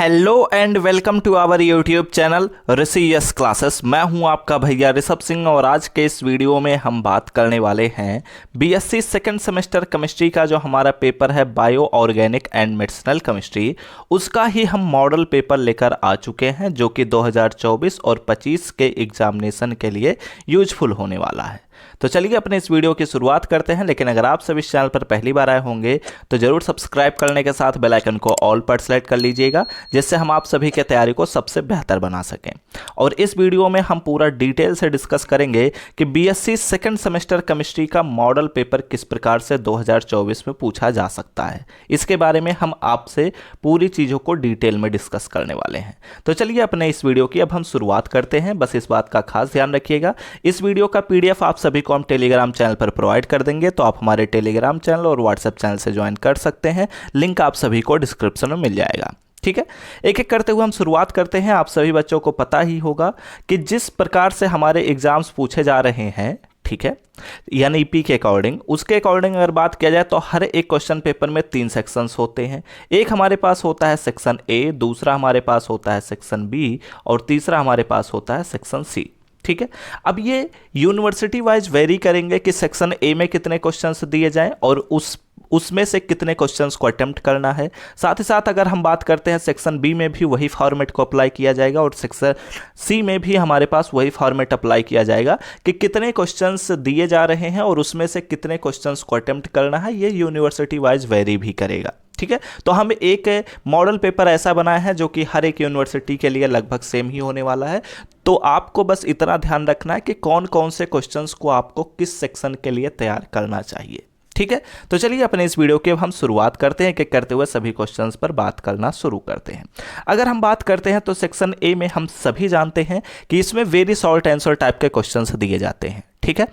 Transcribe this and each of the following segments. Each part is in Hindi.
Hello and welcome to our YouTube channel Rishi yes classes. मैं हूं आपका भैया ऋषभ सिंह और आज के इस वीडियो में हम बात करने वाले हैं बीएससी सेकंड सेमेस्टर केमिस्ट्री का जो हमारा पेपर है bio organic and medicinal chemistry, उसका ही हम मॉडल पेपर लेकर आ चुके हैं जो कि 2024 और 25 के एग्जामिनेशन के लिए यूजफुल होने वाला है। तो चलिए अपने इस वीडियो की शुरुआत करते हैं। लेकिन अगर आप सभी इस चैनल पर पहली बार आए होंगे तो जरूर सब्सक्राइब करने के साथ बेल आइकन को ऑल पर सेलेक्ट कर लीजिएगा, जिससे हम आप सभी की तैयारी को सबसे बेहतर बना सकें। और इस वीडियो में हम पूरा डिटेल से डिस्कस करेंगे कि बीएससी सेकंड सेमेस्टर केमिस्ट्री का मॉडल पेपर किस प्रकार से 2024 में पूछा जा सकता है। इसके बारे में हम आपसे पूरी चीज़ों को डिटेल में डिस्कस करने वाले हैं। तो चलिए अपने इस वीडियो की अब हम शुरुआत करते हैं। बस इस बात का खास ध्यान रखिएगा, इस वीडियो का पीडीएफ आप सभी को हम टेलीग्राम चैनल पर प्रोवाइड कर देंगे, तो आप हमारे टेलीग्राम चैनल और व्हाट्सएप चैनल से ज्वाइन कर सकते हैं। लिंक आप सभी को डिस्क्रिप्शन में मिल जाएगा। ठीक है, एक एक करते हुए हम शुरुआत करते हैं। आप सभी बच्चों को पता ही होगा कि जिस प्रकार से हमारे एग्जाम्स पूछे जा रहे हैं, ठीक है, एनईपी के अकॉर्डिंग, उसके अकॉर्डिंग अगर बात किया जाए तो हर एक क्वेश्चन पेपर में 3 सेक्शंस होते हैं। एक हमारे पास होता है सेक्शन ए, दूसरा हमारे पास होता है सेक्शन बी और तीसरा हमारे पास होता है सेक्शन सी। ठीक है, अब ये यूनिवर्सिटी वाइज वेरी करेंगे कि सेक्शन ए में कितने क्वेश्चंस दिए जाएं और उसमें से कितने क्वेश्चंस को अटेम्प्ट करना है। साथ ही साथ अगर हम बात करते हैं सेक्शन बी में भी वही फॉर्मेट को अप्लाई किया जाएगा और सेक्शन सी में भी हमारे पास वही फॉर्मेट अप्लाई किया जाएगा कि कितने क्वेश्चंस दिए जा रहे हैं और उसमें से कितने क्वेश्चंस को अटेम्प्ट करना है। ये यूनिवर्सिटी वाइज वेरी भी करेगा। ठीक है, तो हम एक मॉडल पेपर ऐसा बनाया है जो कि हर एक यूनिवर्सिटी के लिए लगभग सेम ही होने वाला है। तो आपको बस इतना ध्यान रखना है कि कौन कौन से क्वेश्चंस को आपको किस सेक्शन के लिए तैयार करना चाहिए। ठीक है, तो चलिए अपने इस वीडियो के हम शुरुआत करते हैं कि करते हुए सभी क्वेश्चंस पर बात करना शुरू करते हैं। अगर हम बात करते हैं तो सेक्शन ए में हम सभी जानते हैं कि इसमें वेरी शॉर्ट आंसर टाइप के क्वेश्चंस दिए जाते हैं। ठीक है,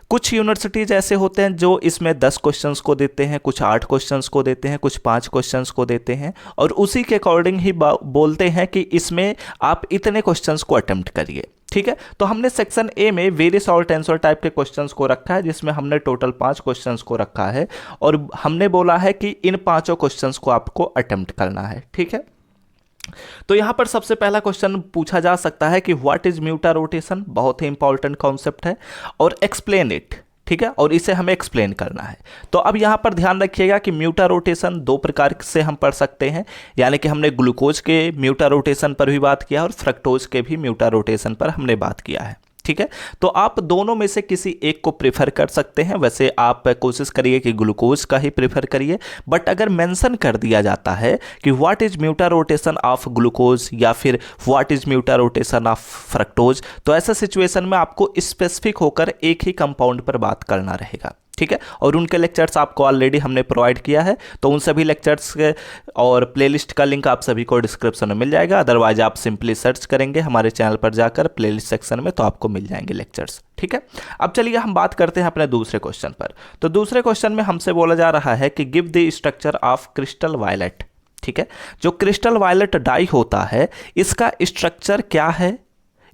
कुछ यूनिवर्सिटीज ऐसे होते हैं जो इसमें 10 क्वेश्चंस को देते हैं, कुछ 8 क्वेश्चंस को देते हैं, कुछ 5 क्वेश्चंस को देते हैं और उसी के अकॉर्डिंग ही बोलते हैं कि इसमें आप इतने क्वेश्चंस को अटेम्प्ट करिए। ठीक है, तो हमने सेक्शन ए में वेरी शॉर्ट आंसर टाइप के क्वेश्चंस को रखा है, जिसमें हमने टोटल 5 क्वेश्चंस को रखा है और हमने बोला है कि इन 5 क्वेश्चंस को आपको अटेम्प्ट करना है। ठीक है, तो यहां पर सबसे पहला क्वेश्चन पूछा जा सकता है कि व्हाट इज म्यूटा रोटेशन। बहुत ही इंपॉर्टेंट कॉन्सेप्ट है और एक्सप्लेन इट। ठीक है, और इसे हमें एक्सप्लेन करना है। तो अब यहां पर ध्यान रखिएगा कि म्यूटा रोटेशन 2 प्रकार से हम पढ़ सकते हैं, यानी कि हमने ग्लूकोज के म्यूटा रोटेशन पर भी बात किया और फ्रक्टोज के भी म्यूटा रोटेशन पर हमने बात किया है। ठीक है, तो आप दोनों में से किसी एक को प्रेफर कर सकते हैं। वैसे आप कोशिश करिए कि ग्लूकोज का ही प्रेफर करिए, बट अगर मेंशन कर दिया जाता है कि what is mutarotation of glucose या फिर what is mutarotation of fructose, तो ऐसा सिचुएशन में आपको स्पेसिफिक होकर एक ही कंपाउंड पर बात करना रहेगा। ठीक है, और उनके लेक्चर्स आपको ऑलरेडी हमने प्रोवाइड किया है, तो उन सभी लेक्चर्स के और प्लेलिस्ट का लिंक आप सभी को डिस्क्रिप्शन में मिल जाएगा। अदरवाइज आप सिंपली सर्च करेंगे हमारे चैनल पर जाकर प्लेलिस्ट सेक्शन में, तो आपको मिल जाएंगे लेक्चर्स। ठीक है, अब चलिए हम बात करते हैं अपने दूसरे क्वेश्चन पर। तो दूसरे क्वेश्चन में हमसे बोला जा रहा है कि give the structure of crystal violet. ठीक है, जो क्रिस्टल वायलेट डाई होता है इसका स्ट्रक्चर क्या है,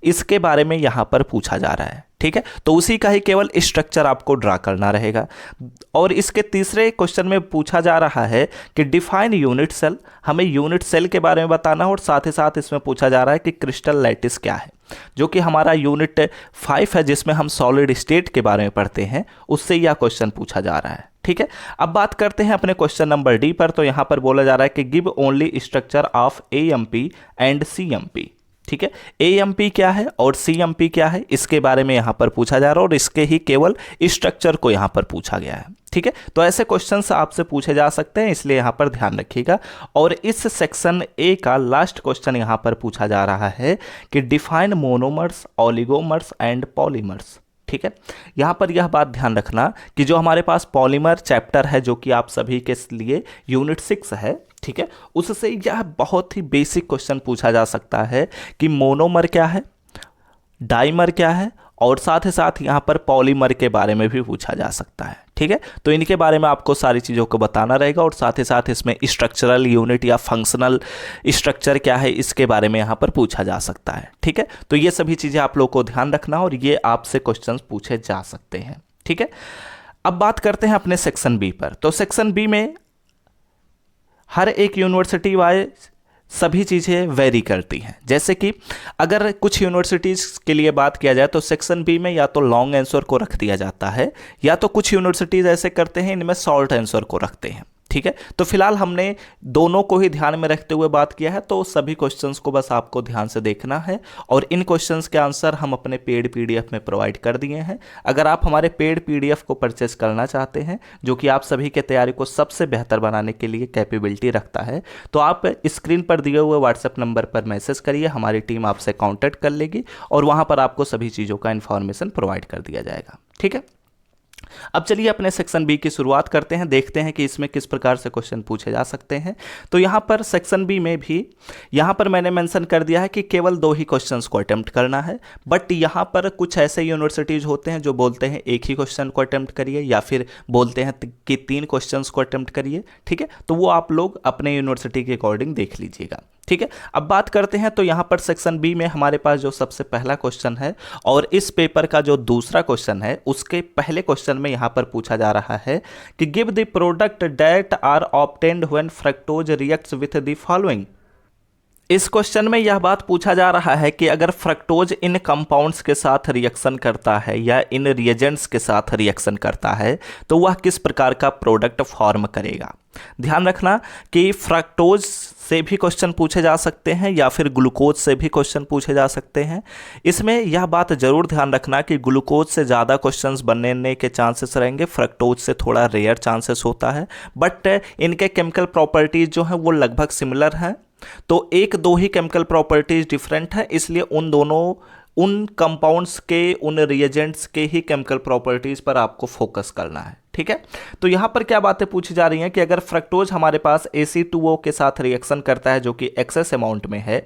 इसके बारे में यहां पर पूछा जा रहा है। ठीक है, तो उसी का ही केवल स्ट्रक्चर आपको ड्रा करना रहेगा। और इसके तीसरे क्वेश्चन में पूछा जा रहा है कि डिफाइन यूनिट सेल। हमें यूनिट सेल के बारे में बताना और साथ ही साथ इसमें पूछा जा रहा है कि क्रिस्टल लैटिस क्या है, जो कि हमारा यूनिट 5 है, जिसमें हम सॉलिड स्टेट के बारे में पढ़ते हैं, उससे यह क्वेश्चन पूछा जा रहा है। ठीक है, अब बात करते हैं अपने क्वेश्चन नंबर डी पर। तो यहां पर बोला जा रहा है कि give only structure of AMP and CMP. ठीक है, एएमपी क्या है और सीएमपी क्या है, इसके बारे में यहां पर पूछा जा रहा है और इसके ही केवल स्ट्रक्चर को यहां पर पूछा गया है। ठीक है, तो ऐसे क्वेश्चंस आपसे पूछे जा सकते हैं, इसलिए यहां पर ध्यान रखिएगा। और इस सेक्शन ए का लास्ट क्वेश्चन यहां पर पूछा जा रहा है कि define monomers, oligomers and polymers. ठीक है, यहां पर यह बात ध्यान रखना कि जो हमारे पास पॉलीमर चैप्टर है, जो कि आप सभी के लिए यूनिट 6 है, ठीक है, उससे यह बहुत ही बेसिक क्वेश्चन पूछा जा सकता है कि मोनोमर क्या है, डाइमर क्या है और साथ ही साथ यहाँ पर पॉलीमर के बारे में भी पूछा जा सकता है। ठीक है, तो इनके बारे में आपको सारी चीज़ों को बताना रहेगा और साथ ही साथ इसमें स्ट्रक्चरल यूनिट या फंक्शनल स्ट्रक्चर क्या है, इसके बारे में यहाँ पर पूछा जा सकता है। ठीक है, तो ये सभी चीज़ें आप लोग को ध्यान रखना और ये आपसे क्वेश्चन पूछे जा सकते हैं। ठीक है, अब बात करते हैं अपने सेक्शन बी पर। तो सेक्शन बी में हर एक यूनिवर्सिटी वाइज सभी चीज़ें वेरी करती हैं। जैसे कि अगर कुछ यूनिवर्सिटीज़ के लिए बात किया जाए तो सेक्शन बी में या तो लॉन्ग आंसर को रख दिया जाता है, या तो कुछ यूनिवर्सिटीज़ ऐसे करते हैं इनमें शॉर्ट आंसर को रखते हैं। ठीक है, तो फिलहाल हमने दोनों को ही ध्यान में रखते हुए बात किया है, तो सभी क्वेश्चंस को बस आपको ध्यान से देखना है और इन क्वेश्चंस के आंसर हम अपने पेड पीडीएफ में प्रोवाइड कर दिए हैं। अगर आप हमारे पेड पीडीएफ को परचेस करना चाहते हैं, जो कि आप सभी के तैयारी को सबसे बेहतर बनाने के लिए कैपेबिलिटी रखता है, तो आप स्क्रीन पर दिए हुए व्हाट्सएप नंबर पर मैसेज करिए, हमारी टीम आपसे कॉन्टैक्ट कर लेगी और वहाँ पर आपको सभी चीज़ों का इन्फॉर्मेशन प्रोवाइड कर दिया जाएगा। ठीक है, अब चलिए अपने सेक्शन बी की शुरुआत करते हैं, देखते हैं कि इसमें किस प्रकार से क्वेश्चन पूछे जा सकते हैं। तो यहाँ पर सेक्शन बी में भी यहाँ पर मैंने मेंशन कर दिया है कि केवल 2 ही क्वेश्चंस को अटेम्प्ट करना है, बट यहाँ पर कुछ ऐसे यूनिवर्सिटीज़ होते हैं जो बोलते हैं एक ही क्वेश्चन को अटेम्प्ट करिए, या फिर बोलते हैं कि 3 क्वेश्चंस को अटेम्प्ट करिए। ठीक है, तो वो आप लोग अपने यूनिवर्सिटी के अकॉर्डिंग देख लीजिएगा। ठीक है, अब बात करते हैं। तो यहाँ पर सेक्शन बी में हमारे पास जो सबसे पहला क्वेश्चन है और इस पेपर का जो दूसरा क्वेश्चन है, उसके पहले क्वेश्चन में यहाँ पर पूछा जा रहा है कि give the product that are obtained when fructose reacts with the following. इस क्वेश्चन में यह बात पूछा जा रहा है कि अगर फ्रक्टोज इन कंपाउंड्स के साथ रिएक्शन करता है या इन रिएजेंट्स के साथ रिएक्शन करता है तो वह किस प्रकार का प्रोडक्ट फॉर्म करेगा। ध्यान रखना कि फ्रक्टोज से भी क्वेश्चन पूछे जा सकते हैं या फिर ग्लूकोज से भी क्वेश्चन पूछे जा सकते हैं। इसमें यह बात जरूर ध्यान रखना कि ग्लूकोज से ज़्यादा क्वेश्चंस बनने के चांसेस रहेंगे, फ्रक्टोज से थोड़ा रेयर चांसेस होता है, बट इनके केमिकल प्रॉपर्टीज जो हैं वो लगभग सिमिलर हैं। तो 1-2 ही केमिकल प्रॉपर्टीज डिफरेंट है, इसलिए उन कंपाउंड्स के, उन रिएजेंट्स के ही केमिकल प्रॉपर्टीज पर आपको फोकस करना है। ठीक है, तो यहाँ पर क्या बातें पूछी जा रही हैं कि अगर फ्रक्टोज हमारे पास AC2O के साथ रिएक्शन करता है जो कि एक्सेस अमाउंट में है,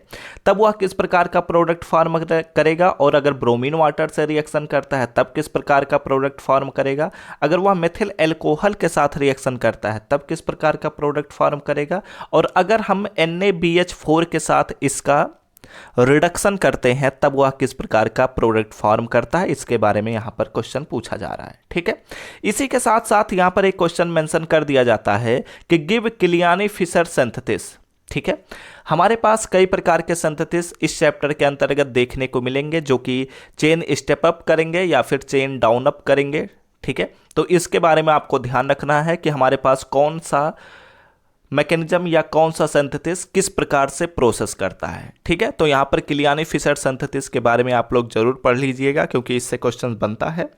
तब वह किस प्रकार का प्रोडक्ट फॉर्म करेगा, और अगर ब्रोमीन वाटर से रिएक्शन करता है तब किस प्रकार का प्रोडक्ट फॉर्म करेगा, अगर वह मेथिल एल्कोहल के साथ रिएक्शन करता है तब किस प्रकार का प्रोडक्ट फॉर्म करेगा, और अगर हम NaBH4 के साथ इसका रिडक्शन करते हैं तब वह किस प्रकार का प्रोडक्ट फॉर्म करता है। इसके बारे में यहां पर क्वेश्चन पूछा जा रहा है। ठीक है, इसी के साथ साथ यहां पर एक क्वेश्चन मेंशन कर दिया जाता है कि गिव किलियानी फिशर सिंथेसिस। ठीक है, हमारे पास कई प्रकार के सिंथेसिस इस चैप्टर के अंतर्गत देखने को मिलेंगे जो कि चेन स्टेप अप करेंगे या फिर चेन डाउन अप करेंगे। ठीक है, तो इसके बारे में आपको ध्यान रखना है कि हमारे पास कौन सा मैकेनिज्म या कौन सा सिंथेसिस किस प्रकार से प्रोसेस करता है। ठीक है, तो यहाँ पर किलियानी फिशर सिंथेसिस के बारे में आप लोग जरूर पढ़ लीजिएगा क्योंकि इससे क्वेश्चन बनता है।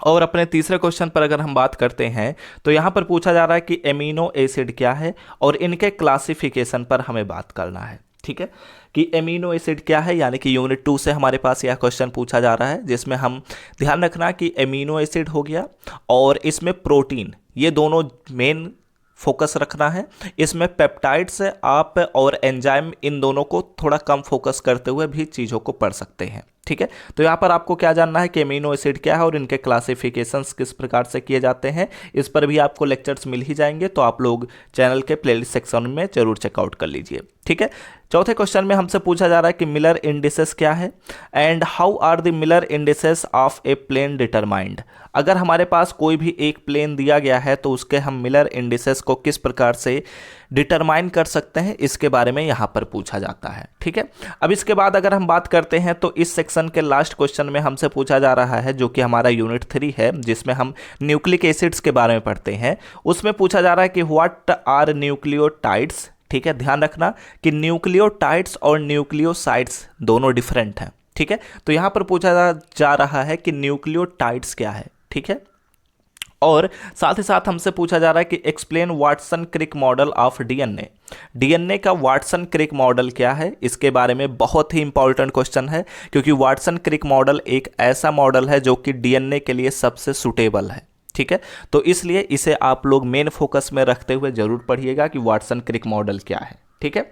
और अपने तीसरे क्वेश्चन पर अगर हम बात करते हैं तो यहाँ पर पूछा जा रहा है कि एमिनो एसिड क्या है और इनके क्लासिफिकेशन पर हमें बात करना है। ठीक है, कि एमिनो एसिड क्या है, यानी कि यूनिट 2 से हमारे पास यह क्वेश्चन पूछा जा रहा है, जिसमें हम ध्यान रखना कि एमिनो एसिड हो गया और इसमें प्रोटीन, ये दोनों मेन फोकस रखना है। इसमें पेप्टाइड्स आप और एंजाइम, इन दोनों को थोड़ा कम फोकस करते हुए भी चीज़ों को पढ़ सकते हैं। ठीक है, तो यहाँ पर आपको क्या जानना है कि एमिनो एसिड क्या है और इनके क्लासिफिकेशंस किस प्रकार से किए जाते हैं। इस पर भी आपको लेक्चर्स मिल ही जाएंगे, तो आप लोग चैनल के प्लेलिस्ट सेक्शन में जरूर चेकआउट कर लीजिए। ठीक है, चौथे क्वेश्चन में हमसे पूछा जा रहा है कि मिलर इंडिसेस क्या है and how are the Miller indices of a plane determined. अगर हमारे पास कोई भी एक प्लेन दिया गया है तो उसके हम मिलर इंडिसेस को किस प्रकार से डिटरमाइन कर सकते हैं, इसके बारे में यहाँ पर पूछा जाता है। ठीक है, अब इसके बाद अगर हम बात करते हैं तो इस सेक्शन के लास्ट क्वेश्चन में हमसे पूछा जा रहा है, जो कि हमारा यूनिट 3 है, जिसमें हम न्यूक्लिक एसिड्स के बारे में पढ़ते हैं। उसमें पूछा जा रहा है कि व्हाट आर न्यूक्लियोटाइड्स। ठीक है, ध्यान रखना कि न्यूक्लियोटाइड्स और न्यूक्लियोसाइड्स दोनों डिफरेंट हैं। ठीक है, तो यहाँ पर पूछा जा रहा है कि न्यूक्लियोटाइड्स क्या है। ठीक है, और साथ ही साथ हमसे पूछा जा रहा है कि explain Watson Crick model of DNA. DNA का वाटसन क्रिक मॉडल क्या है, इसके बारे में बहुत ही इंपॉर्टेंट क्वेश्चन है, क्योंकि वाटसन क्रिक मॉडल एक ऐसा मॉडल है जो कि डीएनए के लिए सबसे सुटेबल है। ठीक है, तो इसलिए इसे आप लोग मेन फोकस में रखते हुए जरूर पढ़िएगा कि वाटसन क्रिक मॉडल क्या है। ठीक है,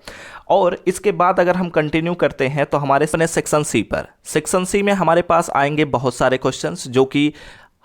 और इसके बाद अगर हम कंटिन्यू करते हैं तो हमारे सेक्शन सी पर, सेक्शन सी में हमारे पास आएंगे बहुत सारे क्वेश्चंस जो कि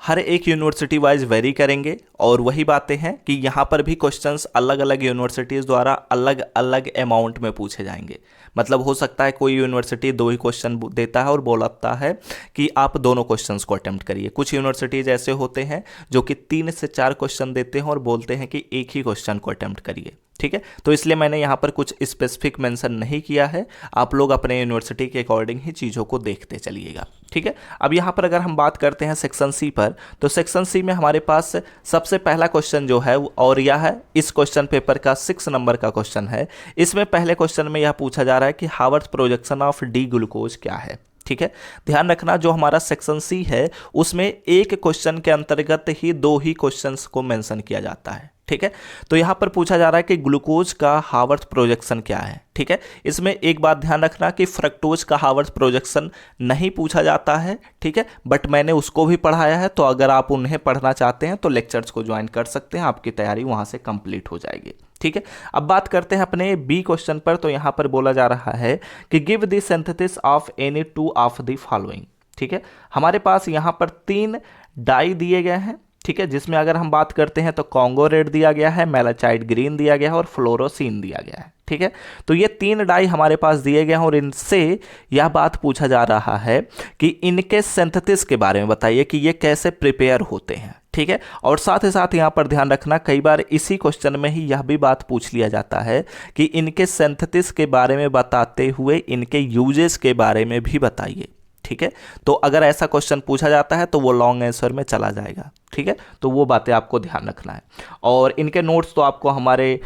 हर एक यूनिवर्सिटी वाइज वेरी करेंगे, और वही बातें हैं कि यहाँ पर भी क्वेश्चंस अलग अलग यूनिवर्सिटीज़ द्वारा अलग अलग अमाउंट में पूछे जाएंगे। मतलब हो सकता है कोई यूनिवर्सिटी 2 ही क्वेश्चन देता है और बोलता है कि आप दोनों क्वेश्चंस को अटेम्प्ट करिए। कुछ यूनिवर्सिटीज़ ऐसे होते हैं जो कि 3 से 4 क्वेश्चन देते हैं और बोलते हैं कि एक ही क्वेश्चन को अटेम्प्ट करिए। ठीक है, तो इसलिए मैंने यहाँ पर कुछ स्पेसिफिक मेंशन नहीं किया है, आप लोग अपने यूनिवर्सिटी के अकॉर्डिंग ही चीज़ों को देखते चलिएगा। ठीक है, अब यहाँ पर अगर हम बात करते हैं सेक्शन सी पर, तो सेक्शन सी में हमारे पास सबसे पहला क्वेश्चन जो है और यह है इस क्वेश्चन पेपर का 6 नंबर का क्वेश्चन है। इसमें पहले क्वेश्चन में यह पूछा जा रहा है कि Haworth projection of D glucose क्या है। ठीक है, ध्यान रखना जो हमारा सेक्शन सी है उसमें एक क्वेश्चन के अंतर्गत ही 2 ही क्वेश्चंस को मेंशन किया जाता है। ठीक है, तो यहां पर पूछा जा रहा है कि ग्लूकोज का हावर्थ प्रोजेक्शन क्या है। ठीक है, इसमें एक बात ध्यान रखना कि फ्रक्टोज का हावर्थ प्रोजेक्शन नहीं पूछा जाता है। ठीक है, बट मैंने उसको भी पढ़ाया है, तो अगर आप उन्हें पढ़ना चाहते हैं तो लेक्चर्स को ज्वाइन कर सकते हैं, आपकी तैयारी वहां से कंप्लीट हो जाएगी। ठीक है, अब बात करते हैं अपने बी क्वेश्चन पर, तो यहां पर बोला जा रहा है कि give the synthesis of any 2 of the following. ठीक है, हमारे पास यहां पर 3 डाई दिए गए हैं। ठीक है, जिसमें अगर हम बात करते हैं तो कॉन्गो रेड दिया गया है, मेलाचाइट ग्रीन दिया गया है और फ्लोरोसिन दिया गया है। ठीक है, तो ये 3 डाई हमारे पास दिए गए हैं और इनसे यह बात पूछा जा रहा है कि इनके सिंथेसिस के बारे में बताइए कि ये कैसे प्रिपेयर होते हैं। ठीक है, और साथ ही साथ यहाँ पर ध्यान रखना कई बार इसी क्वेश्चन में ही यह भी बात पूछ लिया जाता है कि इनके सिंथेसिस के बारे में बताते हुए इनके यूजेस के बारे में भी बताइए। ठीक है, तो अगर ऐसा क्वेश्चन पूछा जाता है तो वो लॉन्ग आंसर में चला जाएगा। ठीक है, तो वो बातें आपको ध्यान रखना है। और इनके नोट्स तो आपको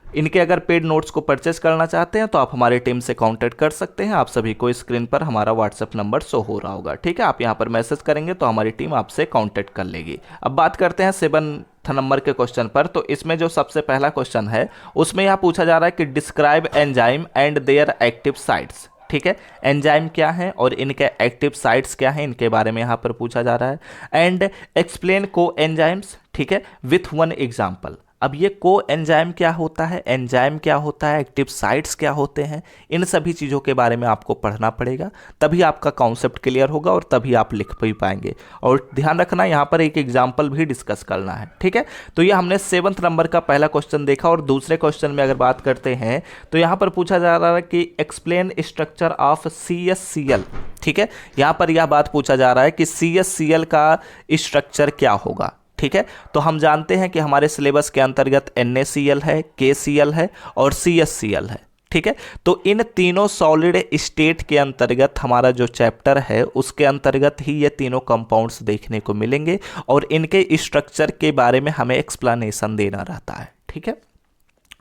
इनके अगर पेड नोट्स को परचेस करना चाहते हैं तो आप हमारे टीम से कांटेक्ट कर सकते हैं। आप सभी को स्क्रीन पर हमारा व्हाट्सएप नंबर शो हो रहा होगा। ठीक है, आप यहां पर मैसेज करेंगे तो हमारी टीम आपसे कांटेक्ट कर लेगी। अब बात करते हैं 7 नंबर के क्वेश्चन पर, तो इसमें जो सबसे पहला क्वेश्चन है उसमें यह पूछा जा रहा है कि describe enzyme and their active sites. ठीक है, एंजाइम क्या है और इनके एक्टिव साइट्स क्या हैं, इनके बारे में यहां पर पूछा जा रहा है। एंड एक्सप्लेन को एंजाइम्स। ठीक है, विथ 1 एग्जाम्पल। अब ये को एंजाइम क्या होता है, एंजाइम क्या होता है, एक्टिव साइट्स क्या होते हैं, इन सभी चीज़ों के बारे में आपको पढ़ना पड़ेगा, तभी आपका कॉन्सेप्ट क्लियर होगा और तभी आप लिख भी पाएंगे। और ध्यान रखना यहाँ पर एक एग्जाम्पल भी डिस्कस करना है। ठीक है, तो ये हमने 7 नंबर का पहला क्वेश्चन देखा। और दूसरे क्वेश्चन में अगर बात करते हैं तो यहाँ पर पूछा जा रहा है कि एक्सप्लेन स्ट्रक्चर ऑफ CSCl। ठीक है, यहाँ पर यह बात पूछा जा रहा है कि CSCl का स्ट्रक्चर क्या होगा। ठीक है, तो हम जानते हैं कि हमारे सिलेबस के अंतर्गत NaCl है, KCl है और CSCl है। ठीक है, तो इन तीनों सॉलिड स्टेट के अंतर्गत हमारा जो चैप्टर है उसके अंतर्गत ही ये तीनों कंपाउंड्स देखने को मिलेंगे और इनके स्ट्रक्चर के बारे में हमें एक्सप्लेनेशन देना रहता है। ठीक है,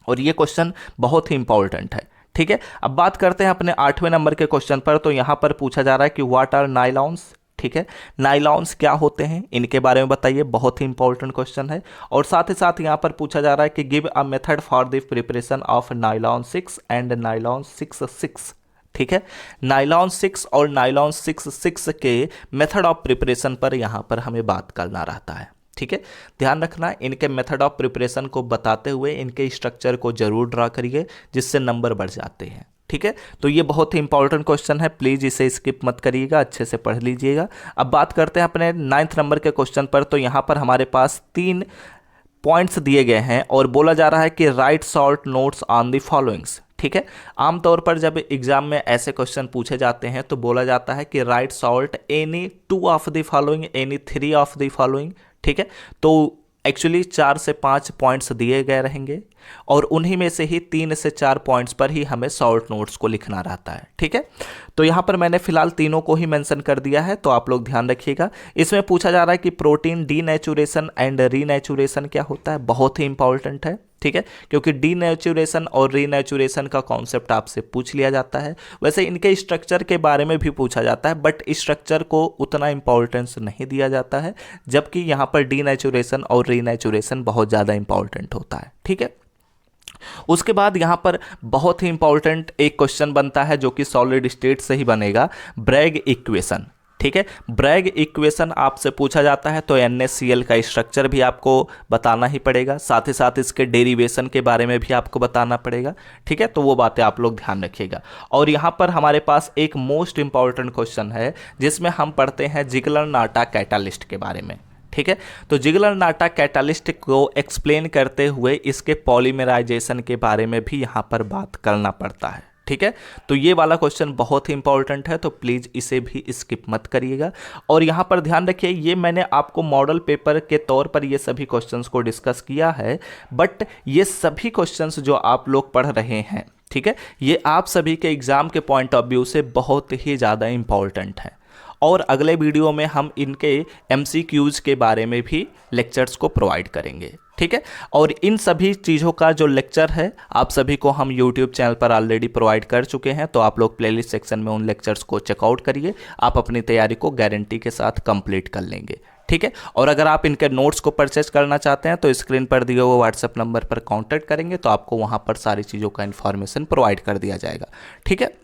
और ये क्वेश्चन बहुत ही इंपॉर्टेंट है। ठीक है, अब बात करते हैं अपने 8वें नंबर के क्वेश्चन पर, तो यहाँ पर पूछा जा रहा है कि व्हाट आर नाइलॉन्स। ठीक है, नाइलॉन्स क्या होते हैं, इनके बारे में बताइए, बहुत ही इंपॉर्टेंट क्वेश्चन है। और साथ ही साथ यहाँ पर पूछा जा रहा है कि give a method for the preparation of nylon 6 and nylon 6/6। ठीक है, नाइलॉन 6 और नाइलॉन 6/6 के मेथड ऑफ प्रिपरेशन पर यहाँ पर हमें बात करना रहता है। ठीक है, ध्यान रखना इनके मेथड ऑफ प्रिपरेशन को बताते हुए इनके स्ट्रक्चर को जरूर ड्रा करिए, जिससे नंबर बढ़ जाते हैं। ठीक है, तो ये बहुत ही इंपॉर्टेंट क्वेश्चन है, प्लीज़ इसे स्किप मत करिएगा, अच्छे से पढ़ लीजिएगा। अब बात करते हैं अपने 9th नंबर के क्वेश्चन पर, तो यहाँ पर हमारे पास 3 पॉइंट्स दिए गए हैं और बोला जा रहा है कि right short notes on the followings. ठीक है, आमतौर पर जब एग्जाम में ऐसे क्वेश्चन पूछे जाते हैं तो बोला जाता है कि right short any 2 of the following, any 3 of the following. ठीक है, तो एक्चुअली 4 से 5 पॉइंट्स दिए गए रहेंगे और उन्हीं में से ही 3 से 4 पॉइंट्स पर ही हमें शॉर्ट नोट्स को लिखना रहता है। ठीक है, तो यहाँ पर मैंने फिलहाल तीनों को ही मेंशन कर दिया है, तो आप लोग ध्यान रखिएगा। इसमें पूछा जा रहा है कि प्रोटीन डीनेचुरेशन एंड रीनेचुरेशन क्या होता है, बहुत ही इंपॉर्टेंट है। ठीक है, क्योंकि डीनेचुरेशन और रीनेचुरेशन का कॉन्सेप्ट आपसे पूछ लिया जाता है। वैसे इनके स्ट्रक्चर के बारे में भी पूछा जाता है, बट स्ट्रक्चर को उतना इंपॉर्टेंस नहीं दिया जाता है, जबकि यहाँ पर डीनेचुरेशन और रीनेचुरेशन बहुत ज़्यादा इंपॉर्टेंट होता है। ठीक है, उसके बाद यहाँ पर बहुत ही इंपॉर्टेंट एक क्वेश्चन बनता है जो कि सॉलिड स्टेट से ही बनेगा, ब्रैग इक्वेशन। ठीक है, ब्रैग इक्वेशन आपसे पूछा जाता है तो NaCl का स्ट्रक्चर भी आपको बताना ही पड़ेगा, साथ ही साथ इसके डेरिवेशन के बारे में भी आपको बताना पड़ेगा। ठीक है, तो वो बातें आप लोग ध्यान रखिएगा। और यहाँ पर हमारे पास एक मोस्ट इंपॉर्टेंट क्वेश्चन है जिसमें हम पढ़ते हैं जिगलर-नाटा कैटालिस्ट के बारे में। ठीक है, तो जिगलर-नाटा कैटालिस्ट को एक्सप्लेन करते हुए इसके पॉलीमराइजेशन के बारे में भी यहाँ पर बात करना पड़ता है। ठीक है। तो ये वाला क्वेश्चन बहुत ही इंपॉर्टेंट है, तो प्लीज़ इसे भी स्किप मत करिएगा। और यहाँ पर ध्यान रखिए, ये मैंने आपको मॉडल पेपर के तौर पर ये सभी क्वेश्चंस को डिस्कस किया है, बट ये सभी क्वेश्चंस जो आप लोग पढ़ रहे हैं, ठीक है, ये आप सभी के एग्जाम के पॉइंट ऑफ व्यू से बहुत ही ज़्यादा इंपॉर्टेंट है। और अगले वीडियो में हम इनके MCQs के बारे में भी लेक्चर्स को प्रोवाइड करेंगे, ठीक है। और इन सभी चीज़ों का जो लेक्चर है आप सभी को हम YouTube चैनल पर ऑलरेडी प्रोवाइड कर चुके हैं, तो आप लोग प्लेलिस्ट सेक्शन में उन लेक्चर्स को चेकआउट करिए, आप अपनी तैयारी को गारंटी के साथ कंप्लीट कर लेंगे, ठीक है। और अगर आप इनके नोट्स को परचेज करना चाहते हैं तो स्क्रीन पर दिए हुए व्हाट्सएप नंबर पर कांटेक्ट करेंगे, तो आपको वहाँ पर सारी चीज़ों का इन्फॉर्मेशन प्रोवाइड कर दिया जाएगा, ठीक है।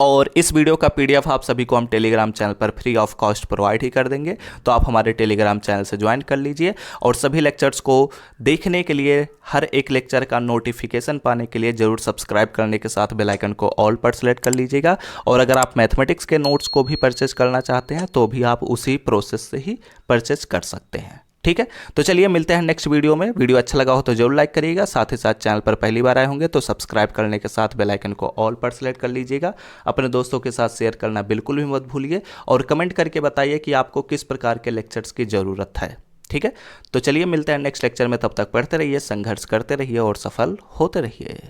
और इस वीडियो का PDF आप सभी को हम टेलीग्राम चैनल पर फ्री ऑफ कॉस्ट प्रोवाइड ही कर देंगे, तो आप हमारे टेलीग्राम चैनल से ज्वाइन कर लीजिए। और सभी लेक्चर्स को देखने के लिए, हर एक लेक्चर का नोटिफिकेशन पाने के लिए ज़रूर सब्सक्राइब करने के साथ बेल आइकन को ऑल पर सेलेक्ट कर लीजिएगा। और अगर आप मैथमेटिक्स के नोट्स को भी परचेज करना चाहते हैं तो भी आप उसी प्रोसेस से ही परचेज कर सकते हैं, ठीक है। तो चलिए मिलते हैं नेक्स्ट वीडियो में। वीडियो अच्छा लगा हो तो जरूर लाइक करिएगा, साथ ही साथ चैनल पर पहली बार आए होंगे तो सब्सक्राइब करने के साथ बेल आइकन को ऑल पर सेलेक्ट कर लीजिएगा। अपने दोस्तों के साथ शेयर करना बिल्कुल भी मत भूलिए, और कमेंट करके बताइए कि आपको किस प्रकार के लेक्चर्स की ज़रूरत है, ठीक है। तो चलिए मिलते हैं नेक्स्ट लेक्चर में, तब तक पढ़ते रहिए, संघर्ष करते रहिए और सफल होते रहिए।